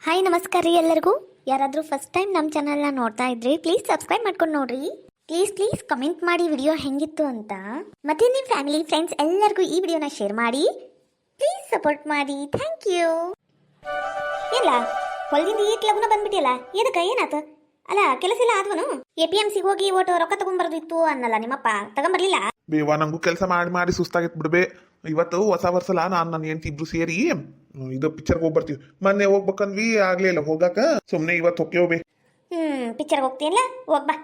Hi ನಮಸ್ಕಾರ ರೀ ಎಲ್ಲರಿಗೂ. ಯಾರಾದರೂ ಫಸ್ಟ್ ಟೈಮ್ ನಮ್ಮ ಚಾನಲ್ನ ನೋಡ್ತಾ ಇದ್ರಿ ಪ್ಲೀಸ್ ಸಬ್ಸ್ಕ್ರೈಬ್ ಮಾಡ್ಕೊಂಡು ನೋಡ್ರಿ. ಪ್ಲೀಸ್ ಕಮೆಂಟ್ ಮಾಡಿ ವಿಡಿಯೋ ಹೆಂಗಿತ್ತು ಅಂತ. ಮತ್ತೆ ನಿಮ್ಮ ಫ್ಯಾಮಿಲಿ ಫ್ರೆಂಡ್ಸ್ ಎಲ್ಲರಿಗೂ ಈ ವಿಡಿಯೋನ ಶೇರ್ ಮಾಡಿ ಪ್ಲೀಸ್ ಸಪೋರ್ಟ್ ಮಾಡಿ. Thank you. ಇಲ್ಲ ಹೊಲದಿಂದ ಈಟ್ ಲಗುನ ಬಂದ್ಬಿಟ್ಟಿಯಲ್ಲ, ಎದಕ್ಕೆ ಏನಾತ? ಅಲ್ಲ ಕೆಲಸ ಇಲ್ಲ ಆದ್ವನು? APMC ಹೋಗಿ ಒಟ್ಟು ರೊಕ್ಕ ತಗೊಂಡ್ಬರೋದಿತ್ತು ಅನ್ನಲ್ಲ ನಿಮ್ಮಪ್ಪ, ತಗೊಂಬರ್ಲಿಲ್ಲ? ಬೇವಾ ನಂಗೂ ಕೆಲಸ ಮಾಡಿ ಮಾಡಿ ಸುಸ್ತಾಗಿತ್ತು ಬಿಡ್ಬೇ. ಇವತ್ತು ಹೊಸ ವರ್ಷಲ ನಾನು ನನ್ನ ಹೆಂಡತಿ ಇಬ್ರು ಸೇರಿ ಇದು ಪಿಕ್ಚರ್ಗೆ ಹೋಗ್ಬರ್ತೀವಿ. ಮೊನ್ನೆ ಹೋಗ್ಬೇಕಂದ್ವಿ, ಆಗ್ಲೇ ಇಲ್ಲ ಹೋಗಾಕ. ಸುಮ್ಮನೆ ಇವತ್ತು ಹೋಗ್ಯೋ. ಪಿಕ್ಚರ್ಗೆ ಹೋಗ್ತೀಯಲ್ಲ, ಹೋಗ್ಬಾ.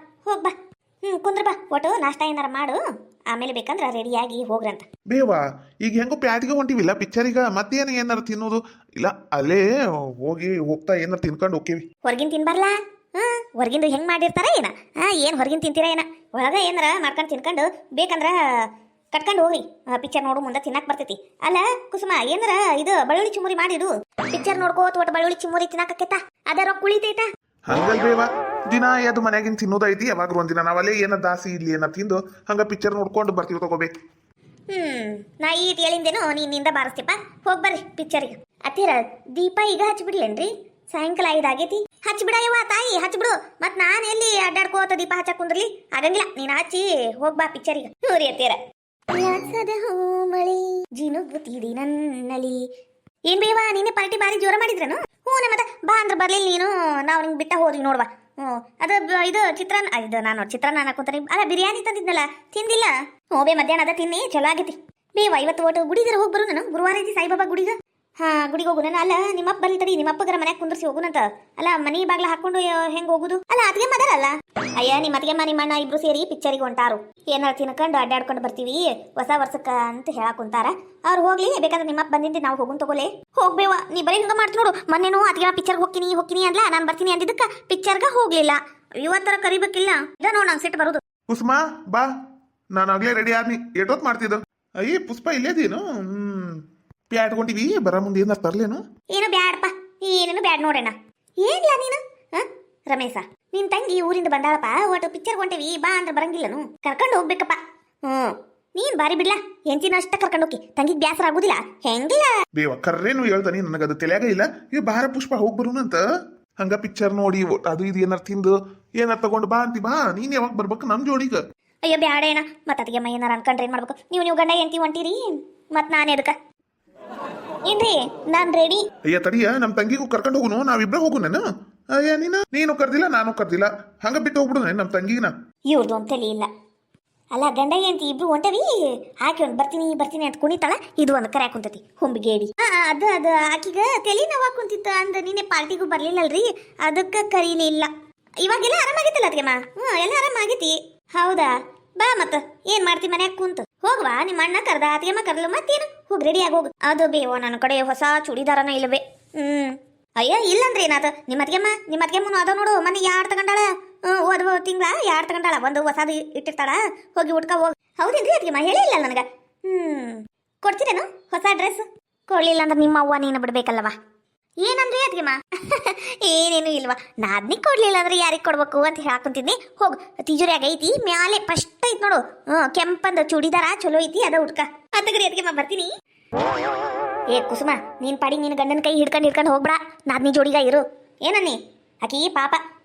ಕುಂದ್ರ ಬಾ, ಒಟ್ಟು ನಾಷ್ಟ ಏನಾರ ಮಾಡು, ಆಮೇಲೆ ಬೇಕಂದ್ರೆ ರೆಡಿಯಾಗಿ ಹೋಗ್ರಂತ. ಬೇವಾ ಈಗ ಹೆಂಗೋ ಪ್ಯಾಟಿಗೆ ಹೊಂಟಿವಿಲ್ಲ ಪಿಕ್ಚರಿಗ, ಮತ್ತೇನು ಏನಾರ ತಿನ್ನೋದು ಇಲ್ಲ, ಅಲ್ಲೇ ಹೋಗ್ತಾ ಏನಾರ ತಿನ್ಕೊಂಡು ಹೋಗ್ತೀವಿ. ಹೊರಗಿನ ತಿನ್ಬರ್ಲಾ? ಹೊರಗಿಂದು ಹೆಂಗ್ ಮಾಡಿರ್ತಾರ ಏನ? ಏನ್ ಹೊರಗಿನ ತಿಂತೀರ ಏನ? ಒಳಗ ಏನಾರ ಮಾಡ್ಕೊಂಡು ತಿನ್ಕೊಂಡು ಬೇಕಂದ್ರ ಕಟ್ಕೊಂಡು ಹೋಗಿ ಪಿಕ್ಚರ್ ನೋಡು, ಮುಂದೆ ತಿನ್ನಕ್ ಬರ್ತೈತಿ. ಅಲ್ಲ ಕುಸುಮ, ಏನಾರ ಇದು ಬೆಳ್ಳುಳ್ಳಿ ಚಿಮ್ಮುರಿ ಮಾಡಿಡು. ಪಿಕ್ಚರ್ ನೋಡ್ಕೋತ ಒಟ್ಟು ಬೆಳ್ಳುಳ್ಳಿ ಚಿಮ್ಮುರಿ ತಿನ್ನಕತ್ತ, ಅದ ರೊಕ್ಕ ಉಳಿತೈತ. ಹಂಗಲ್ ಬೇವಾ, ದಿನ ಅದು ಮನ್ಯಾಗಿನ ತಿನ್ನೋದೈತಿ. ಯಾವಾಗ್ರು ಒಂದಿನ ನಾವಲ್ಲೇ ಏನ ದಾಸಿ ಇಲ್ಲಿ ಏನ ತಿಂದು ಹಂಗ ಪಿಕ್ಚರ್ ನೋಡ್ಕೊಂಡು ಬರ್ತೀವಿ. ತಗೋಬೇಕು. ನಾ ಈಟ್ ಹೇಳಿಂದೇನು ನಿನ್ನಿಂದ ಬಾರಿಸ್ತಿಪ್ಪ. ಹೋಗ್ಬರ್ರಿ ಪಿಕ್ಚರ್ಗೆ. ಅತ್ತೀರ ದೀಪ ಈಗ ಹಚ್ಬಿಡ್ಲೇನ್ರಿ? ಸಾಯಂಕಾಲ 5 ಆಗೈತಿ. ಹಚ್ಬಿಡ ಯವ್ವ ತಾಯಿ, ಹಚ್ಬಿಡು. ಮತ್ ನಾನು ಎಲ್ಲಿ ಅಡ್ಡಾಡ್ಕೋತ ದೀಪ ಹಚ್ಚಕ್ ಕುಂದ್ರಲಿ? ಆಗಂಗಿಲ್ಲ, ನೀನ್ ಹಚ್ಚಿ ಹೋಗ್ಬಾ ಪಿಕ್ಚರಿಗೆ. ನೋರಿ ಅತ್ತೀರ ಮಳಿ ಜಿನುಗುತ್ತಿದಿ ನನ್ನಲಿ. ಏನ್ ಬೇವಾ ನಿನ್ನೆ ಪಾರ್ಟಿ ಬಾರಿ ಜೋರ ಮಾಡಿದ್ರೇನು? ಮತ್ತ ಬಾ ಅಂದ್ರೆ ಬರ್ಲಿಲ್ಲ ನೀನು, ನಾವು ನಿಂಗೆ ಬಿಟ್ಟ ಹೋದ್ವಿ ನೋಡ್ವಾ. ಅದು ಇದು ಚಿತ್ರಾನ್ನ, ಇದು ನಾನು ಚಿತ್ರಾನ್ನ ಹಾಕೋತೀನಿ. ಅಲ್ಲ ಬಿರಿಯಾನಿ ತಂದಿದ್ನಲ್ಲ, ತಿಂದಿಲ್ಲ? ಬೇ ಮಧ್ಯಾಹ್ನ ಅದ ತಿನ್ನಿ, ಚಲೋ ಆಗೈತಿ. ಬೇವಾ ಇವತ್ತು ಒಟ್ಟು ಗುಡಿಗರ ಹೋಗಿ ಬರು. ನಾನು ಗುರುವಾರ ಐತಿ ಸಾಯಿಬಾಬಾ ಗುಡಿಗ. ಗುಡಿಗೆ ಹೋಗು. ನಾನು ಅಲ್ಲ ನಿಮ್ಮಪ್ಪ ಬರ್ಲಿ ತಡಿ, ನಿಮ್ಮಪ್ಪಗರ ಮನ್ಯಾಗ ಕುಂದ್ರಿಸಿ ಹೋಗುನಂತ. ಅಲ್ಲ ಮನಿ ಬಾಗ್ಲ ಹಾಕೊಂಡು ಹೆಂಗ್ ಹೋಗುದು? ಅಲ್ಲ ಅತ್ಗೆ ಮದರಲ್ಲ. ಅಯ್ಯ ನಿಮ್ಮ ಅತ್ಗೆಮ್ಮ ನಿಮ್ಮ ಅಣ್ಣ ಇಬ್ರು ಸೇರಿ ಪಿಕ್ಚರಿಗೆ ಹೊಂಟಾರು. ಏನಾರು ತಿನ್ಕೊಂಡು ಅಡ್ಡಾಡ್ಕೊಂಡು ಬರ್ತೀವಿ ಹೊಸ ವರ್ಷಕ್ಕ ಅಂತ ಹೇಳಕ್ ಕುಂತಾರ. ಅವ್ರು ಹೋಗ್ಲಿ, ಬೇಕಾದ್ರೆ ನಿಮ್ಮಪ್ಪ ಬಂದಿದ್ದು ನಾವು ಹೋಗುನ್ ತಗೋಲೆ. ಹೋಗ್ಬೇವ, ನೀ ಬರೀ ಹಿಂಗ ಮಾಡ್ತಿ ನೋಡು. ಮೊನ್ನೆನೂ ಅತ್ಗೆ ಪಿಕ್ಚರ್ಗೆ ಹೋಗ್ತೀನಿ ಅನ್ಲ, ನಾನು ಬರ್ತೀನಿ ಅಂದಿದ್ದಕ್ಕ ಪಿಕ್ಚರ್ಗ ಹೋಗ್ಲಿಲ್ಲ. ಇವತ್ತರ ಕರಿಬೇಕಿಲ್ಲ. ಇದ ನೋಡ್ ನಂಗೆ ಸಿಟ್ಟು ಬರುದು. ಕುಸುಮಾ ಬಾ, ನಾನು ಆಗ್ಲೇ ರೆಡಿ ಆದ್ನಿ. ಎಷ್ಟೊತ್ತು ಮಾಡ್ತಿದ್ದು? ಅಯ್ಯ ಪುಷ್ಪ ಇಲ್ಲೇದೇನು? ಪ್ಯಾಟ್ಕೊಂಡಿವಿ, ಬರ ಮುಂದೆ ಏನಾರ ತರ್ಲೇನು? ಏನು ಬ್ಯಾಡಪ್ಪ, ಏನೇನು ಬ್ಯಾಡ್ ನೋಡೋಣ. ಏನ್ಲ ನೀನು? ರಮೇಶ, ನಿನ್ ತಂಗಿ ಊರಿಂದ ಬಂದಾಳಪ್ಪ, ಒಟ್ಟು ಪಿಕ್ಚರ್ ಹೊಂಟೇವಿ ಬಾ ಅಂದ್ರೆ ಬರಂಗಿಲ್ಲನು? ಕರ್ಕೊಂಡು ಹೋಗ್ಬೇಕಪ್ಪ. ನೀನ್ ಬಾರಿ ಬಿಡ್ಲಾ, ಹೆಂಚಿನ ಅಷ್ಟ ಕರ್ಕೊಂಡು ಹೋಗಿ ತಂಗಿಗೆ ಬ್ಯಾಸರ ಆಗುದಿಲ್ಲ ಹೆಂಗಿಲ್ಲ? ಬೇವ ಕರ್ರೇನು ಹೇಳ್ತಾನಿ, ನನಗದು ತಲೆಯಾಗ ಇಲ್ಲ. ಈ ಬಾರ ಪುಷ್ಪ ಹೋಗಿ ಬರೋಣಂತ. ಹಂಗ ಪಿಕ್ಚರ್ ನೋಡಿ ಅದು ಇದು ಏನಾರ ತಿಂದು ಏನಾರ ತಗೊಂಡು ಬಾ ಅಂತಿ. ಬಾ, ನೀನ್ ಯಾವಾಗ ಬರ್ಬೇಕು ನಮ್ ಜೋಡಿಗ? ಅಯ್ಯೋ ಬ್ಯಾಡ ಏನ, ಮತ್ತ ಅತಿಗೆ ಮೈ ಏನಾರ ಅನ್ಕೊಂಡ್ರೆ ಏನ್ ಮಾಡ್ಬೇಕು? ನೀವು ಗಂಡ ಎಂತಿ ಹೊಂಟಿರಿ, ಮತ್ ನಾನು ಎದಕ್ಕ? ಏನ್ರಿ ನಾನ್ ರೆಡಿ. ಅಯ್ಯ ತಡಿಯ, ನಮ್ ತಂಗಿಗೂ ಕರ್ಕೊಂಡು ಹೋಗುನು, ನಾವಿಬ್ರ ಹೋಗುನೇನು? ಅಯ್ಯ ನೀನು ಕರ್ದಿಲ್ಲ, ನಾನು ಕರ್ದಿಲ್ಲ, ಹಂಗ ಬಿಟ್ಟು ಹೋಗ್ಬಿಡು ನಮ್ ತಂಗಿನ. ಇವ್ರದ್ದು ಅಂತ ತಲೆ ಇಲ್ಲ. ಅಲ್ಲ ಗಂಡ ಎಂತಿ ಇಬ್ರು ಹೊಂಟವಿ, ಹಾಕಿ ಒಂದು ಬರ್ತೀನಿ ಅಂತ ಕುಣಿತಾಳ. ಇದು ಒಂದು ಕರೆ ಕುಂತತಿ ಹುಂಬಿಗೇಡಿ. ಅದು ಆಕಿಗ ತಲೆ ನೋವು ಕುಂತಿತ್ತ ಅಂದ ನಿನ್ನೆ ಪಾರ್ಟಿಗೂ ಬರ್ಲಿಲ್ಲಲ್ರಿ, ಅದಕ್ಕೆ ಕರೀಲಿಲ್ಲ. ಇವಾಗೆಲ್ಲ ಆರಾಮಾಗಿತ್ತಲ್ಲ ಅದ್ಗೆಮ್ಮ? ಎಲ್ಲ ಆರಾಮಾಗೈತಿ. ಹೌದಾ, ಬಾ ಮತ್ತ ಏನ್ ಮಾಡ್ತಿ ಮನ್ಯಾಗ ಕುಂತು? ಹೋಗ್ವಾ, ನಿಮ್ಮ ಅಣ್ಣ ಕರ್ದ ಅತಿಗೆಮ್ಮ ಕರ್ದಲು, ಮತ್ತೇನು ಹೋಗಿ ರೆಡಿ ಆಗೋಗು. ಅದು ಬೇವೋ ನನ್ನ ಕಡೆ ಹೊಸ ಚೂಡಿದಾರನ ಇಲ್ಲವೇ? ಅಯ್ಯ ಇಲ್ಲಂದ್ರೆ ಏನಾದ? ನಿಮ್ಮ ಅತ್ಗೆಮ್ಮನು ಅದ ನೋಡು, ಮನೆ ಯಾರು ತಗೊಂಡಾಳ? ಓದ್ ತಿಂಗಳ ಯಾರು ತಗೊಂಡಾಳ? ಒಂದು ಹೊಸದು ಇಟ್ಟಿರ್ತಾಳ, ಹೋಗಿ ಉಟ್ಕ ಹೋಗಿ. ಹೌದೇನ್ರಿ ಅತ್ಗೆಮ್ಮ? ಹೇಳೇ ಇಲ್ಲ ನನಗ. ಕೊಡ್ತೀರೇನು ಹೊಸ ಡ್ರೆಸ್? ಕೊಡ್ಲಿಲ್ಲ ಅಂದ್ರೆ ನಿಮ್ಮ ಅವ್ವ ನೀನು ಬಿಡ್ಬೇಕಲ್ಲವಾ? ಏನಂದ್ರಿ ಅದ್ಗೆಮ್ಮ? ಏನೇನು ಇಲ್ವಾ, ನಾದ್ನಿ ಕೊಡ್ಲಿಲ್ಲ ಅಂದ್ರೆ ಯಾರಿಗೆ ಕೊಡ್ಬೇಕು ಅಂತ ಹೇಳಾಕೊಂತಿದ್ನಿ. ಹೋಗು, ತಿಜುರಿಯಾಗ ಐತಿ ಮ್ಯಾಲೆ ಫಸ್ಟ್ ಐತಿ ನೋಡು, ಕೆಂಪಂದ ಚೂಡಿದಾರ ಚಲೋ ಐತಿ, ಅದ ಉಟ್ಕ. ಅದಗ್ರಿ ಅದ್ಗೆಮ್ಮ ಬರ್ತೀನಿ. ಏ ಕುಸುಮ, ನೀನ್ ಪಾಡಿ ನಿನ್ ಗಂಡನ ಕೈ ಹಿಡ್ಕೊಂಡು ಹೋಗ್ಬೇಡ, ನಾದ್ನಿ ಜೋಡಿಗ ಇರು. ಏನನ್ನಿ ಆಕಿ ಪಾಪ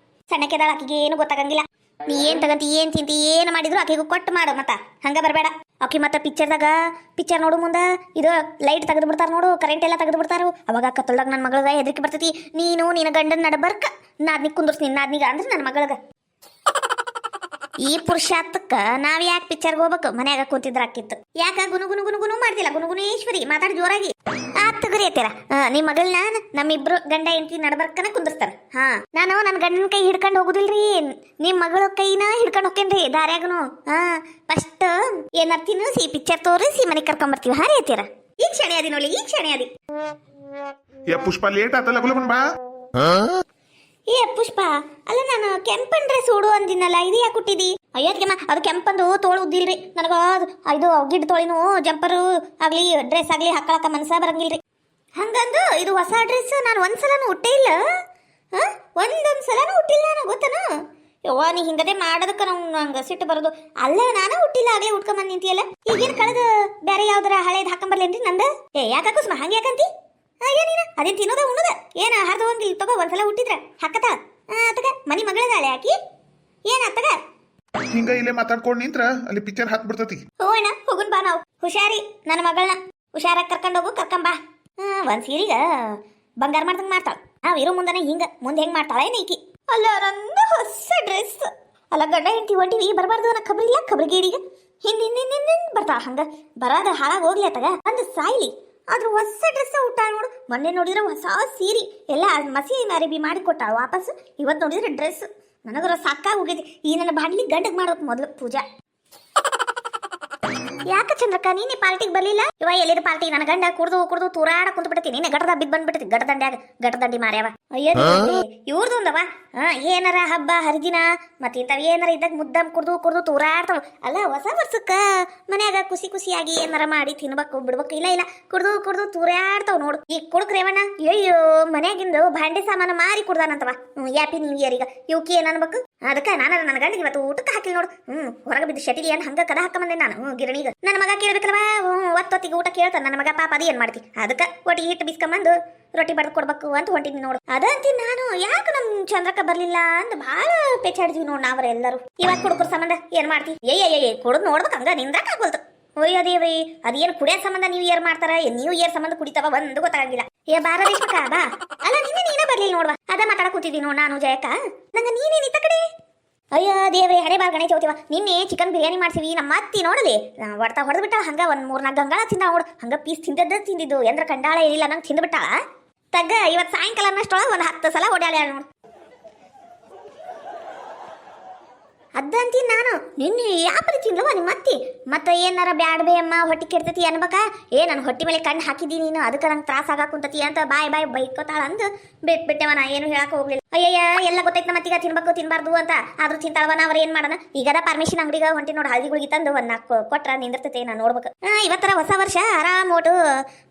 ಸಣ್ಣಕ್ಕೆದಾಳ, ಆಕಿಗೆ ಏನು ಗೊತ್ತಾಗಂಗಿಲ್ಲ. ನೀ ಏನ್ ತಗಂತಿ ಏನ್ ತಿಂತಿ ಏನು ಮಾಡಿದ್ರು ಆಕಿಗೂ ಕೊಟ್ಟು ಮಾಡು. ಮತ್ತ ಹಂಗ ಬರಬೇಡ. ಆಕಿ ಮತ್ತ ಪಿಕ್ಚರ್ ನೋಡು ಮುಂದೆ ಇದು ಲೈಟ್ ತೆಗೆದು ಬಿಡ್ತಾರ ನೋಡು, ಕರೆಂಟ್ ಎಲ್ಲ ತೆಗೆದು ಬಿಡ್ತಾರ. ಅವಾಗ ಕತ್ತಲ್ದಾಗ ನನ್ನ ಮಗಳಿಗೆ ಹೆದರಿಕೆ ಬರ್ತೈತಿ. ನೀನು ನಿನ್ನ ಗಂಡನ ನಡಬರ್ಕ ನಾದ್ನಿ ಕುಂದರ್ಸ್ತೀನಿ, ನಾದ್ನಿಗ ಅಂದ್ರೆ ನನ್ನ ಮಗಳಿಗೆ. ಈ ಪುರುಷಾರ್ಥಕ್ಕ ನಾವ್ ಯಾಕೆ ಪಿಕ್ಚರ್ಗೆ ಹೋಗ್ಬೇಕು? ಮನ್ಯಾಗ ಕೂತಿದ್ರ ಆಕಿತ್ತು. ಯಾಕ ಗುನುಗುನು ಮಾಡ್ತಿಲ್ಲ? ಗುನುಗುನೇಶ್ವರಿ ಮಾತಾಡಿ ಜೋರಾಗಿ. ಆತಗರಿ ಅತ್ತೀರ, ನಿಮ್ ಮಗಳನ್ನ ನಮ್ಮಿಬ್ರು ಗಂಡ ಹೆಂಡತಿ ನಡಬರ್ಕನ ಕುಂದರ್ಸ್ತಾರ. ನಾನು ನನ್ನ ಗಂಡನ ಕೈ ಹಿಡ್ಕೊಂಡು ಹೋಗುದಿಲ್ರಿ, ನಿಮ್ ಮಗಳ ಕೈನ ಹಿಡ್ಕೊಂಡು ಹೋಗ್ತೇನ್ರಿ ದಾರ್ಯಾಗನು. ಫಸ್ಟ್ ಏನಾರ ತಿನ್ನಿಸಿ ಪಿಕ್ಚರ್ ತೋರಿಸಿ ಮನೆಗೆ ಕರ್ಕೊಂಡ್ ಬರ್ತೀವಿ. ರೀ ಅತ್ತೀರ, ಈಗ ಕ್ಷಣೆ ಅದಿ ನೋಡಿ, ಈಗ ಕ್ಷಣೆ ಅದಿ. ಪುಷ್ಪ ಲೇಟ್ ಆತಲ್ಲ, ಬಾ. ಏ ಪುಷ್ಪ, ಅಲ್ಲ ನಾನು ಕೆಂಪನ್ ಡ್ರೆಸ್ ಉಡು ಅಂದಿನಲ್ಲ, ಇದು ಯಾಕೆ ಹುಟ್ಟಿದಿ? ಅಯ್ಯದ್ಗೆಮ್ಮ, ಅದು ಕೆಂಪಂದು ತೋಳು ಉದ್ದಿಲ್ರಿ ನನಗ. ಇದು ಗಿಡ್ ತೋಳಿನು ಜಂಪರು ಆಗ್ಲಿ ಡ್ರೆಸ್ ಆಗ್ಲಿ ಹಾಕೊಳಕ ಮನ್ಸ ಬರಂಗಿಲ್ರಿ. ಹಂಗಂದು ಇದು ಹೊಸ ಡ್ರೆಸ್ ನಾನು ಒಂದ್ಸಲನು ಹುಟ್ಟೇ ಇಲ್ಲ. ಒಂದೊಂದ್ಸಲನು ಹುಟ್ಟಿಲ್ಲ ನಾನು, ಗೊತ್ತನ? ಯವ್ವ ನೀ ಹಿಂಗದೆ ಮಾಡೋದಕ್ಕ ನಂಗೆ ಸಿಟ್ಟು ಬರೋದು. ಅಲ್ಲ ನಾನು ಹುಟ್ಟಿಲ್ಲ, ಆಗ್ಲೇ ಉಟ್ಕೊಂಬಂದ್ ನಿಂತಿಯಲ್ಲ. ಈಗೇನು ಕಳೆದ ಬೇರೆ ಯಾವ್ದಾರ ಹಳೇದು ಹಾಕೊಂಬರ್ಲೇನ್ರಿ ನಂದ? ಯಾಕ ಕುಸುಮ ಹಂಗೆ ಯಾಕಂತಿ? ಏನಿನ ಅದೇನ್ ತಿನ್ನೋದ ಉಣ್ಣದ ಏನ ಹರಿದು ಹೋಗಿಲ್ಲ ತಗೋ ಒಂದ್ಸಲ ಹುಟ್ಟಿದ್ರ ಹಕ್ಕತ ಅತ್ತಗ ಮನಿ ಮಗಳದಾಳೆ ಆಕಿ ಏನ ಅತ್ತಗ ಹಿಂಗ ಇಲ್ಲೇ ಮಾತಾಡ್ಕೊಂಡ್ ನಿಂತ್ರ ಅಲ್ಲಿ ಪಿಕ್ಚರ್ ಹಾಕ್ ಬಿಡ್ತತಿ. ಹೋಗೋಣ ಹೋಗುನ್ ಬಾ ನಾವು ಹುಷಾರಿ ನನ್ನ ಮಗಳನ್ನ ಹುಷಾರಾಗಿ ಕರ್ಕೊಂಡೋಗು ಕರ್ಕೊಂಬಾ. ಒಂದ್ ಸೀರಿಗ ಬಂಗಾರ ಮಾಡ್ದಂಗ್ ಮಾಡ್ತಾಳ ನಾವ್ ಇರೋ ಮುಂದನೆ ಹಿಂಗ ಮುಂದೆ ಹೆಂಗ್ ಮಾಡ್ತಾಳ ಏನೈಕಿ ಅಲ್ಲ ನನ್ನ ಹೊಸ ಡ್ರೆಸ್ ಅಲ್ಲ ಗಂಡ ಹೆಂಡತಿ ಹೊಂಟಿವಿ ಬರಬಾರ್ದು ಅನ್ನೋ ಖಬರ್ ಇಲ್ಲ ಖಬರ್ಗೇಡಿಗ ಹಿಂದ್ ಬರ್ತಾಳ ಹಂಗ ಬರಾದ ಹಾಳಾಗ ಹೋಗ್ಲಿ ಅತ್ತಗ ಅಂದ್ ಸಾಯ್ಲಿ ಆದ್ರೂ ಹೊಸ ಡ್ರೆಸ್ ಉಟ್ಟಾಳ ನೋಡು. ಮೊನ್ನೆ ನೋಡಿದ್ರೆ ಹೊಸ ಸೀರಿ ಎಲ್ಲ ಮಸಿ ಅರಿಬಿ ಮಾಡಿ ಕೊಟ್ಟಾಳ ವಾಪಸ್. ಇವತ್ತು ನೋಡಿದ್ರೆ ಡ್ರೆಸ್ ನನಗರ ಸಾಕಾಗಿ ಹೋಗೈತಿ. ಈ ನನ್ನ ಬಾಡ್ಲಿ ಗಂಡಗ್ ಮಾಡ್ಬೇಕು ಮೊದಲು ಪೂಜಾ. ಯಾಕ ಚಂದ್ರಕ್ಕ ನೀನೆ ಪಾರ್ಟಿಗೆ ಬರ್ಲಿಲ್ಲ? ಇವ ಎಲ್ಲಿದ ಪಾರ್ಟಿ? ನನ್ನ ಗಂಡ ಕುಡ್ದು ತೂರಾಡ ಕುಂತ ಬಿಡ್ತಿ. ನೀನೆ ಗಡದ ಬಿದ್ದು ಬಂದ್ಬಿಡ್ತಿ ಗಡದಂಡ್ಯಾಗ ಗಡದಂಡಿ ಮಾರ್ಯಾವ. ಅಯ್ಯ ಇವ್ರದೊಂದವ ಏನಾರ ಹಬ್ಬ ಹರಿದಿನ ಮತ್ತೆ ಇಂಥವ್ ಏನಾರ ಇದ್ದಾಗ ಮುದ್ದಮ್ ಕುಡ್ದು ತೂರಾಡ್ತಾವ. ಅಲ್ಲ ಹೊಸ ವರ್ಷಕ್ಕ ಮನ್ಯಾಗ ಖುಷಿಯಾಗಿ ಏನಾರ ಮಾಡಿ ತಿನ್ಬೇಕು ಬಿಡ್ಬೇಕು. ಇಲ್ಲ ಕುಡ್ದು ತೂರಾಡ್ತಾವ ನೋಡು. ಈಗ ಕುಡ್ಕ್ರೇವಣ್ಣ ಅಯ್ಯೋ ಮನ್ಯಾಗಿಂದು ಭಾಂಡೆ ಸಾಮಾನು ಮಾರಿ ಕುಡ್ದಾನಂತವ. Happy new year. ಈಗ ಇವಕ್ಕೆ ಏನ್ ಅನ್ಬೇಕು? ಅದಕ್ಕೆ ನಾನು ನನ್ನ ಗಂಡಿಗೆ ಇವತ್ತು ಊಟಕ್ಕೆ ಹಾಕಿಲ್ ನೋಡು. ಹೊರಗೆ ಬಿದ್ದು ಶಟಿಲಿ ಏನ್ ಹಂಗ ಕದ ಹಾಕ ಬಂದೆ ನಾನು ಗಿರಣಿಗ. ನನ್ನ ಮಗ ಕೇಳ್ಬೇಕಲ್ವಾ ಒತ್ತೊತ್ತಿಗೆ ಊಟ ಕೇಳ್ತಾನ ನನ್ನ ಮಗ. ಪಾಪ ಅದ ಏನ್ ಮಾಡ್ತಿ? ಅದಕ್ಕೆ ಒಟ್ಟಿಗೆ ಹಿಟ್ಟು ಬಿಸ್ಕೊಂಬಂದು ರೊಟ್ಟಿ ಬಡ್ದು ಕೊಡ್ಬೇಕು ಅಂತ ಹೊಂಟಿದ್ನಿ ನೋಡು. ಅದಂತೀನಿ ನಾನು ಯಾಕೆ ನಮ್ ಚಂದ್ರಕ್ಕ ಬರ್ಲಿಲ್ಲ ಅಂತ ಬಹಳ ಪೆಚ್ಚಾಡಿದ್ವಿ ನೋಡ್ ನಾವ್ರೆಲ್ಲರೂ. ಇವಾಗ ಕುಡುಕರ ಸಂಬಂಧ ಏನ್ ಮಾಡ್ತಿ? ಕುಡ್ದು ನೋಡ್ಬೇಕು ಹಂಗ ನಿಂದ್ರಕ್ ಆಗೋಲ್ತು. ಒಯ್ಯೋ ದೇವ್ರಿ ಅದೇನು ಕುಡಿಯೋ ಸಂಬಂಧ ನ್ಯೂ ಇಯರ್ ಮಾಡ್ತಾರ ನ್ಯೂ ಇಯರ್ ಸಂಬಂಧ ಕುಡಿತಾವ ಒಂದು ಗೊತ್ತಾಗಿಲ್ಲ. ಬಾರ ರೇಷ್ಮಕ್ಕ ಬಾ. ಅಲ್ಲ ನೀನೇ ಬರ್ಲಿಲ್ಲ ನೋಡ್ವಾ. ಅದ ಮಾತಾಡ ಕೂತಿದ್ವಿ ನೋಡ್ ನಾನು ಜಯಕ್ಕ. ನಂಗ ನೀನೇನಿತ್ತ ಕಡೆ? ಅಯ್ಯೋ ದೇವ್ರಿ ಹಣೆ ಬಾರ್ ಗಣೇಶ ಹೋಗ್ತೀವ. ನಿನ್ನೆ ಚಿಕನ್ ಬಿರಿಯಾನಿ ಮಾಡ್ತೀವಿ. ನಮ್ಮ ಅತ್ತಿ ನೋಡಲಿ ಹೊಡ್ತಾ ಹೊಡೆದ್ಬಿಟ್ಟ. ಹಂಗ ಒಂದ್ 3-4 ಗಂಗಾಳ ತಿಂದ ನೋಡು. ಹಂಗ ಪೀಸ್ ತಿಂದಿದ್ದು ಎಂದ್ರ ಕಂಡಾಳ ಇಲ್ಲ ನಂಗೆ ತಿಂದ್ಬಿಟ್ಟಾಳ. ತಗ್ಗ ಇವತ್ತು ಸಾಯಂಕಾಲ ಅನ್ನಷ್ಟೊಳಗೆ ಒಂದು 10 ಸಲ ಓಡಾಳ ನೋಡು. ಅದಂತೀನಿ ನಾನು ನಿನ್ನೆ ಯಾಪರಿ ತಿಂದ್ಲವ ನಿಮ್ಮ ಅತ್ತಿ. ಮತ್ತೆ ಏನಾರ ಬ್ಯಾಡ ಬೇ ಅಮ್ಮ ಹೊಟ್ಟಿ ಕೆಡ್ತತಿ ಅನ್ಬೇಕಾ? ನನ್ನ ಹೊಟ್ಟಿ ಮೇಲೆ ಕಣ್ಣು ಹಾಕಿದ್ದೀನಿ ನೀನು ಅದಕ್ಕೆ ನಂಗೆ ತ್ರಾಸ ಆಗಾಕುಂತತಿ ಅಂತ ಬಾಯ್ ಬೈಕೋತಾಳ ಅಂದು ಬಿಟ್ಬಿಟ್ಟೆವ. ನಾ ಏನು ಹೇಳಕ್ ಹೋಗ್ಲಿಲ್ಲ. ಅಯ್ಯಯ್ಯ ಎಲ್ಲ ಗೊತ್ತೈತೆ ನಮ್ಮ ಅತ್ತಿಗ ತಿನ್ಬೇಕು ತಿನ್ಬಾರ್ದು ಅಂತ. ಆದ್ರೂ ತಿಂತಾಳವ. ಅವ್ರ ಏನ್ ಮಾಡೋಣ? ಈಗದ ಪರ್ಮಿಷನ್ ಅಂಗಡಿಗೆ ಹೊಂಟಿ ನೋಡಿ ಹಳದಿಗಳಿಗೆ ತಂದು ಒಂದು 4 ಕೊಟ್ರ ನಿಂದಿರ್ತೈತೆ. ನಾನು ನೋಡ್ಬೇಕು. ಇವತ್ತರ ಹೊಸ ವರ್ಷ ಆರಾಮ್ ಓಟು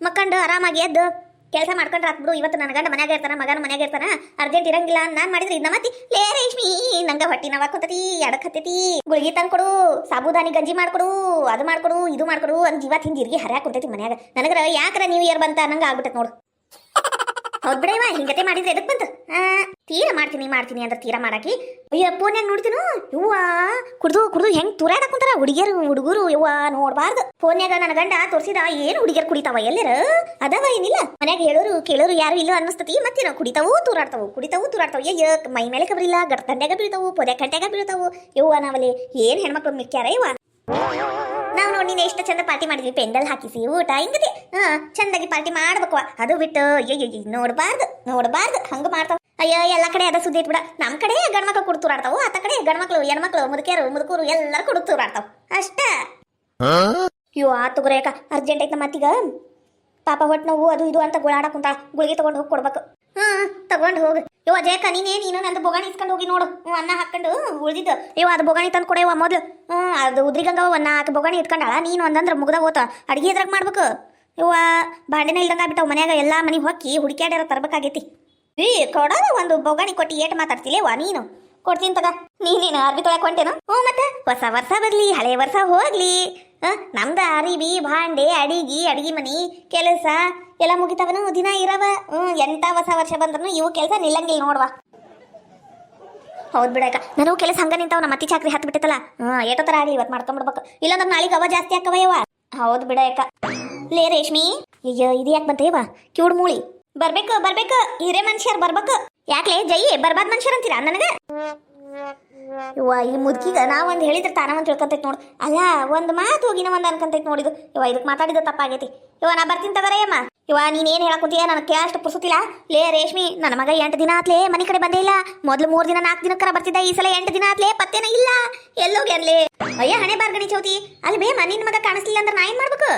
ಮಕ್ಕಂಡು ಆರಾಮಾಗಿ ಎದ್ದು ಕೆಲಸ ಮಾಡ್ಕೊಂಡ್ರೆ ಆತ್ ಬಿಡು. ಇವತ್ತು ನನ್ನ ಗಂಡ ಮನ್ಯಾಗ ಇರ್ತಾನ ಮಗನ ಮನ್ಯಾಗ ಇರ್ತಾನ ಅರ್ಜೆಂಟ್ ಇರಂಗಿಲ್ಲ ನಾನ್ ಮಾಡಿದ್ರೆ ಇದ್ ನಮ್ಮತ್ತಿ ಲೇ ರೇಷ್ಮಿ ನಂಗ ಹೊಟ್ಟಿ ನೋವಾಕುಂತತಿ ಎಡಕ್ ಹತ್ತೈತಿ ಗುಳಿಗೆ ತಂದ್ಕೊಡು ಸಾಬುದಾನಿ ಗಂಜಿ ಮಾಡ್ಕೊಡು ಅದು ಮಾಡ್ಕೊಡು ಇದು ಮಾಡ್ಕೊಡು ಅಂತ ಜೀವ ತಿಂದು ಇರ್ಗಿ ಹರ್ಯಾಕ್ ಕುಂತೈತಿ ಮನ್ಯಾಗ. ನನಗರ ಯಾಕರ ನ್ಯೂ ಇಯರ್ ಬಂತ ನಂಗ ಆಗ್ಬಿಟ್ಟತ್ ನೋಡು. ಹೌದ್ ಬಿಡವ ಹಿಂಗತೆ ಮಾಡಿದ್ರೆ ಎದಕ್ ಬಂತ? ತೀರಾ ಮಾಡ್ತೀನಿ ಅಂದ್ರೆ ತೀರಾ ಮಾಡಾಕಿ. ಅಯ್ಯ ಫೋನ್ಯಾಗ ನೋಡ್ತೀನು ಇವ್ವ ಕುಡ್ದು ಹೆಂಗ್ ತುರಾಡ ಕುಂತಾರ ಹುಡುಗರು ಇವ್ವ ನೋಡ್ಬಾರ್ದು. ಫೋನ್ಯಾಗ ನನ್ನ ಗಂಡ ತೋರಿಸಿದ ಏನು ಹುಡುಗಿಯರು ಕುಡಿತಾವ ಎಲ್ಲರ ಅದವ ಏನಿಲ್ಲ ಮನ್ಯಾಗ ಕೇಳೋರು ಯಾರು ಇಲ್ಲ ಅನ್ನಿಸ್ತತಿ. ಮತ್ತೇನೋ ಕುಡಿತಾವು ತೂರಾಡ್ತಾವು ಅಯ್ಯ ಮೈ ಮೇಲೆ ಕಬರಿಲ್ಲ ಗಡ್ತಂಡ್ಯಾಗ ಬೀಳ್ತಾವು ಪೊದೆ ಕಂಟ್ಯಾಗ ಬೀಳ್ತಾವು. ಇವ್ವ ನಾವಲ್ಲಿ ಏನ್ ಹೆಣ್ಮಕ್ಳು ಮಿಕ್ಕ್ಯಾರ ಇವ. ನಾವು ನೋಡಿ ನೀನು ಎಷ್ಟು ಚಂದ ಪಾರ್ಟಿ ಮಾಡಿದ್ವಿ. ಪೆಂಡಲ್ ಹಾಕಿಸಿ ಊಟ ಹಿಂಗತಿ ಚಂದಾಗಿ ಪಾರ್ಟಿ ಮಾಡ್ಬೇಕು. ಅದು ಬಿಟ್ಟು ನೋಡ್ಬಾರ್ದು ಹಂಗ ಮಾಡ್ತಾವ. ಅಯ್ಯೋ ಎಲ್ಲ ಕಡೆ ಅದ ಸುದ್ದಿ ಐತ್ ಬಿಡ. ನಮ್ ಕಡೆ ಗಂಡ್ಮಕ್ಳು ಕುಡ್ತೂರಾಡ್ತಾವು ಆತ ಕಡೆ ಗಂಡ್ಮಕ್ಳು ಹೆಣ್ಮಕ್ಳು ಮುದುಕರು ಎಲ್ಲರೂ ಕುಡ್ತೂರಾಡ್ತಾವ ಅಷ್ಟ. ಇವ್ ತಗೋರೇಕ ಅರ್ಜೆಂಟ್ ಐತ್ ನಮ್ಮ ಅತ್ತಿಗ ಪಾಪ ಹೊಟ್ಟೆ ನೋವು ಅದು ಇದು ಅಂತ ಗುಳಾಡ ಕುಂತ ಗುಳಿಗೆ ತಗೊಂಡು ಹೋಗಿ ಕೊಡ್ಬೇಕು. ತಗೊಂಡು ಹೋಗು ಇವ ಜಯಕ ನೀನು ನಂದು ಬೊಗಾಣಿ ಇಸ್ಕೊಂಡು ಹೋಗಿ ನೋಡು. ಅನ್ನ ಹಾಕೊಂಡು ಉಳಿದಿದ್ದು ಇವ ಅದು ಬೊಗಾಣಿ ತಂದು ಕೊಡೆವ ಮೊದ್ಲು. ಅದು ಉದ್ರಿಗಂಗವ 4 ಬೊಗಾಣಿ ಇಟ್ಕೊಂಡಾಳ. ನೀನು ಒಂದಂದ್ರೆ ಮುಗ್ದ ಹೋತ ಅಡಿಗೆ ಇದ್ರಾಗ ಮಾಡ್ಬೇಕು. ಇವ ಬಾಂಡೆನ ಇಲ್ದಂಗ ಆಗ್ಬಿಟ್ಟವ್ ಮನ್ಯಾಗ ಎಲ್ಲಾ ಮನೆ ಹೊಕ್ಕಿ ಹುಡುಕ್ಯಾಡ್ಯಾರ ತರ್ಬೇಕಾಗೈತಿ. ಕೊಡೋದ ಒಂದು ಬೊಗಾಣಿ ಕೊಟ್ಟು ಏಟ್ ಮಾತಾಡ್ತಿಲೇವಾ ನೀನು? ಕೊಡ್ತೀನಿ ತಗ. ನೀನೇನು ಅರ್ಬಿ ತೊಳಕೊಂಟೇನು? ಮತ್ತೆ ಹೊಸ ವರ್ಷ ಬರ್ಲಿ ಹಳೆ ವರ್ಷ ಹೋಗ್ಲಿ ನಮ್ದ ಅರಿಬಿ ಭಾಂಡೆ ಅಡಿಗೆ ಮನಿ ಕೆಲಸ ಎಲ್ಲ ಮುಗಿತಾವನು ದಿನ ಇರವ. ಎಂತ ಹೊಸ ವರ್ಷ ಬಂದ್ರು ಇವು ಕೆಲಸ ನಿಲ್ಲಂಗಿಲ್ಲ ನೋಡ್ವಾ. ಹೌದ್ ಬಿಡಕ ನಾನು ಕೆಲಸ ಹಂಗ ನಿಂತಾವ. ನಮ್ಮ ಅತ್ತಿ ಚಾಕ್ರಿ ಹತ್ ಬಿಟ್ಟೈತಲ್ಲ ಏಟೋ ತರ ಆಗ್ಲಿ ಇವತ್ತು ಮಾಡ್ಕೊಂಡ್ಬಿಡ್ಬೇಕು. ಇಲ್ಲಂದ್ರೆ ನಾಳೆಗೆ ಅವ ಜಾಸ್ತಿ ಆಕವಯವ. ಹೌದ್ ಬಿಡಕ ಲೇ ರೇಷ್ಮಿ ಅಯ್ಯೋ ಇದು ಯಾಕೆ ಬಂತೇವ ಕಿವುಡ್ ಮೂಳಿ. ಬರ್ಬೇಕು ಹಿರೇ ಮನುಷ್ಯರ್ ಬರ್ಬೇಕು. ಯಾಕ್ಲೆ ಜೈ ಬರ್ಬಾದ್ ಮನುಷ್ಯರ್ ಅಂತೀರಾ ನನಗ? ಇವ ಈ ಮುದುಕಿಗ ನಾವೊಂದು ಹೇಳಿದ್ರೆ ತಾನ ಒಂದು ತಿಳ್ಕೊಂತೈತಿ ನೋಡು. ಅಲ್ಲ ಒಂದು ಮಾತು ಹೋಗಿನ ಒಂದು ಅನ್ಕೊಂತೈತಿ ನೋಡಿದು. ಇವ ಇದಕ್ಕೆ ಮಾತಾಡಿದ ತಪ್ಪಾಗೈತಿ. ಇವ ನಾ ಬರ್ತೀನಿ ತಗರೇ ಅಮ್ಮ. ಇವ ನೀನೇನು ಹೇಳಕುಂತೀಯ ನನಗೆ ಕೇಳಷ್ಟು ಪುರ್ಸುತ್ತಿಲ್ಲ. ಲೇ ರೇಷ್ಮಿ ನನ್ನ ಮಗ 8 ದಿನ ಆತ್ಲೇ ಮನೆ ಕಡೆ ಬಂದೇ ಇಲ್ಲ. ಮೊದ್ಲು 3 ದಿನ 4 ದಿನಕ್ಕರ ಬರ್ತಿದ್ದ. ಈ ಸಲ 8 ದಿನ ಆತ್ಲೇ ಪತ್ತೇನ ಇಲ್ಲ. ಎಲ್ಲೋಗಿ ಅನ್ಲೇ ಅಯ್ಯ ಹಣೆ ಬಾರ್ಗಣಿ ಚೌತಿ. ಅಲ್ಲಿ ಬೇ ನಿನ್ನ ಮಗ ಕಾಣಿಸ್ಲಿಲ್ಲ ಅಂದ್ರೆ ನಾ ಏನ್ ಮಾಡ್ಬೇಕು?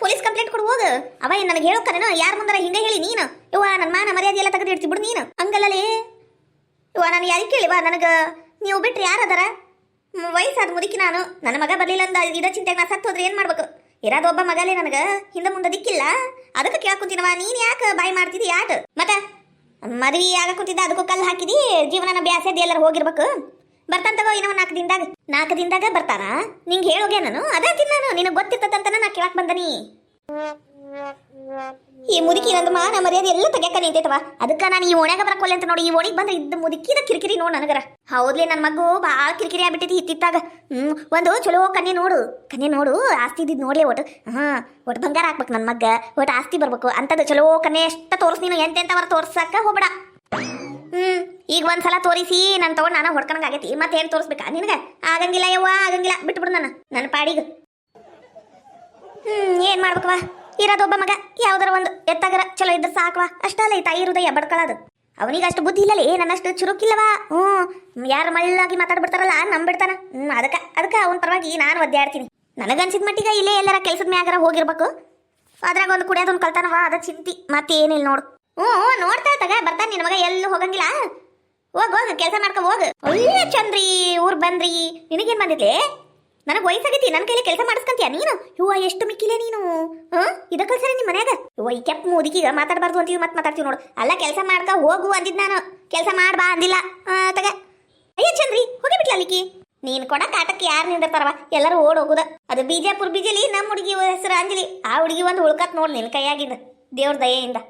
ಪೊಲೀಸ್ ಕಂಪ್ಲೇಂಟ್ ಕೊಡು ಹೋಗ. ಅವ ನನಗೆ ಹೇಳೋಕರೇನೋ ಯಾರ ಮುಂದರ ಹಿಂಗೆ ಹೇಳಿ ನೀನು ಇವ ನನ್ನ ಮಾನ ಮರ್ಯಾದೆ ಎಲ್ಲ ತೆಗೆದು ಇಡ್ತಿ ಬಿಡು ನೀನು. ಹಂಗಲ್ಲಲೇ ಇವ ನಾನು ಯಾರಿಗೆ ಕೇಳಿವ? ನನಗೆ ನೀವು ಬಿಟ್ರೆ ಯಾರದಾರ? ವಯಸ್ಸಾದ ಮುದುಕಿ ನಾನು. ನನ್ನ ಮಗ ಬರ್ಲಿಲ್ಲ ಅಂದ ಇದ ಚಿಂತೆಗೆ ನಾ ಸತ್ತು ಹೋದ್ರೆ ಏನ್ ಮಾಡ್ಬೇಕು? ಇರೋದು ಒಬ್ಬ ಮಗಲೇ ನನಗೆ ಹಿಂದೆ ಮುಂದೆ ದಿಕ್ಕಿಲ್ಲ. ಅದಕ್ಕೆ ಕೇಳಕುಂತೀನವ ನೀನ್ ಯಾಕೆ ಬಾಯಿ ಮಾಡ್ತಿದ್ದಿ ಯಾಟ? ಮತ್ತೆ ಮದ್ವಿ ಆಗಕುಂತಿದ್ದ ಅದಕ್ಕೂ ಕಲ್ಲು ಹಾಕಿದಿ ಜೀವನನ ಬ್ಯಾಸದಿ ಎಲ್ಲರೂ ಹೋಗಿರ್ಬೇಕು. ಬರ್ತಾನ ತಗೋ ಇನ್ನೂ 4 ದಿನದಾಗ ಬರ್ತಾನ. ನಿಂಗೆ ಹೇಳೋಗೆ ನಾನು ಅದೇ ತಿನ್ನ ನಾನು ನಿನಗೆ ಗೊತ್ತಿರ್ತದಂತ ನಾ ಕೇಳಕ್ ಬಂದನಿ. ಈ ಮುದುಕಿ ನಂದು ಮಾನ ಮರ್ಯಾದೆ ಎಲ್ಲ ತೆಗ್ಯಾಕ ನಿಂತೈತವ. ಅದಕ್ಕ ನಾನು ಈ ಓಣ್ಯಾಗ ಬರಕೊಲ್ಲ ಅಂತ ನೋಡಿ. ಈ ಓಣಿಗೆ ಬಂದ್ರೆ ಇದ್ದ ಮುದುಕಿದ ಕಿರಿಕಿರಿ ನೋಡು ನನಗರ. ಹೌದ್ಲಿ, ನನ್ನ ಮಗು ಭಾಳ ಕಿರಿಕಿರಿ ಆಗ್ಬಿಟ್ಟೈತಿ ಹಿತ್ತಿತ್ತಾಗ. ಒಂದು ಚಲೋ ಕನ್ಯೆ ನೋಡು ಆಸ್ತಿ ಇದ್ದಿದ್ದು ನೋಡಿ ಒಟ್ಟು. ಒಟ್ಟು ಬಂಗಾರ ಹಾಕ್ಬೇಕು ನನ್ನ ಮಗ್ಗ, ಒಟ್ಟು ಆಸ್ತಿ ಬರ್ಬೇಕು ಅಂತದ್ದು ಚಲೋ ಕನ್ಯೆ ಎಷ್ಟ ತೋರಿಸ್. ನೀನು ಎಂತೆಂತವರ ತೋರ್ಸಕ್ಕ ಹೋಗ್ಬೇಡ. ಈಗ ಒಂದ್ಸಲ ತೋರಿಸಿ ನಾನು ತಗೊಂಡು ನಾನು ಹೊಡ್ಕೊಂಡಂಗೆ ಆಗೈತಿ. ಮತ್ತೇನು ತೋರಿಸ್ಬೇಕಾ ನಿನಗೆ? ಆಗಂಗಿಲ್ಲ ಯವ್ವ, ಆಗಂಗಿಲ್ಲ, ಬಿಟ್ಬಿಡು ನನ್ನ ಪಾಡಿಗೆ. ಏನ್ ಮಾಡ್ಬೇಕವ? ಇರೋದೊಬ್ಬ ಮಗ, ಯಾವ್ದಾರ ಒಂದು ಎತ್ತಾಗರ ಚಲೋ ಇದ್ರೆ ಸಾಕವಾ. ಅಷ್ಟಲ್ಲ ಈ ತಾಯಿ ಹೃದಯ ಬಡ್ಕೊಳ್ಳೋದು. ಅವನಿಗೆ ಅಷ್ಟು ಬುದ್ಧಿ ಇಲ್ಲಲೇ, ನನ್ನಷ್ಟು ಚುರುಕಿಲ್ಲವಾ. ಯಾರು ಮಳ್ಳಾಗಿ ಮಾತಾಡ್ಬಿಡ್ತಾರಲ್ಲ ನಂಬಿಡ್ತಾನ. ಅದಕ್ಕೆ ಅವನ ಪರವಾಗಿ ನಾನು ಒದ್ದಾಡ್ತೀನಿ. ನನಗನ್ಸಿದ ಮಟ್ಟಿಗೆ ಇಲ್ಲೇ ಎಲ್ಲರ ಕೆಲಸದ ಮ್ಯಾಗರ ಹೋಗಿರ್ಬೇಕು. ಅದ್ರಾಗ ಒಂದು ಕುಡಿಯೋದೊಂದು ಕಲ್ತಾನವ, ಅದ ಚಿಂತಿ. ಮತ್ತೇನಿಲ್ಲ ನೋಡು. ನೋಡ್ತಾ ತಗ ಬರ್ತಾನೆ ನಿನ್ನ ಮಗ, ಎಲ್ಲೂ ಹೋಗಂಗಿಲ್ಲ. ಹೋಗ ಕೆಲಸ ಮಾಡ್ಕೊ ಹೋಗು. ಒಳ್ಳೆ ಚಂದ್ರಿ ಊರ್ ಬಂದ್ರಿ. ನಿನಗೇನ್ ಬಂದಿದ್ಲೆ? ನನಗೆ ವಯಸ್ಸಾಗೈತಿ, ನನ್ನ ಕೈಲಿ ಕೆಲಸ ಮಾಡಿಸ್ಕಂತೀಯ ನೀನು? ಇವ ಎಷ್ಟು ಮಿಕ್ಕಿಲೆ ನೀನು. ಇದ ಕಲ್ಸರಿ ನಿಮ್ಮ ಮನ್ಯಾಗ. ಇವ ಈ ಕೆಪ್ಪ ಮುದುಕಿಗ ಮಾತಾಡಬಾರ್ದು ಅಂತೀವಿ, ಮತ್ತೆ ಮಾತಾಡ್ತೀವಿ ನೋಡು. ಅಲ್ಲ ಕೆಲಸ ಮಾಡ್ಕ ಹೋಗು ಅಂದಿದ್ ನಾನು, ಕೆಲಸ ಮಾಡ್ಬಾ ಅಂದಿಲ್ಲ. ತಗ ಅಯ್ಯ ಚಂದ್ರಿ ಹೋಗಿಬಿಟ್ಲ ಅಲ್ಲಿಕಿ. ನೀನ್ ಕೊಡ ಕಾಟಕ್ಕೆ ಯಾರು ನಿಂದಿರ್ತಾರವ? ಎಲ್ಲರೂ ಓಡ್ ಹೋಗುದ. ಅದು ಬಿಜಾಪುರ ಬಿಜಲಿ ನಮ್ಮ ಹುಡುಗಿ ಹೆಸರು ಅಂಜಲಿ. ಆ ಹುಡುಗಿ ಒಂದು ಉಳ್ಕತ್ ನೋಡ್ ನಿನ್ ಕೈಯಾಗಿಂದ, ದೇವ್ರ ದಯೆಯಿಂದ.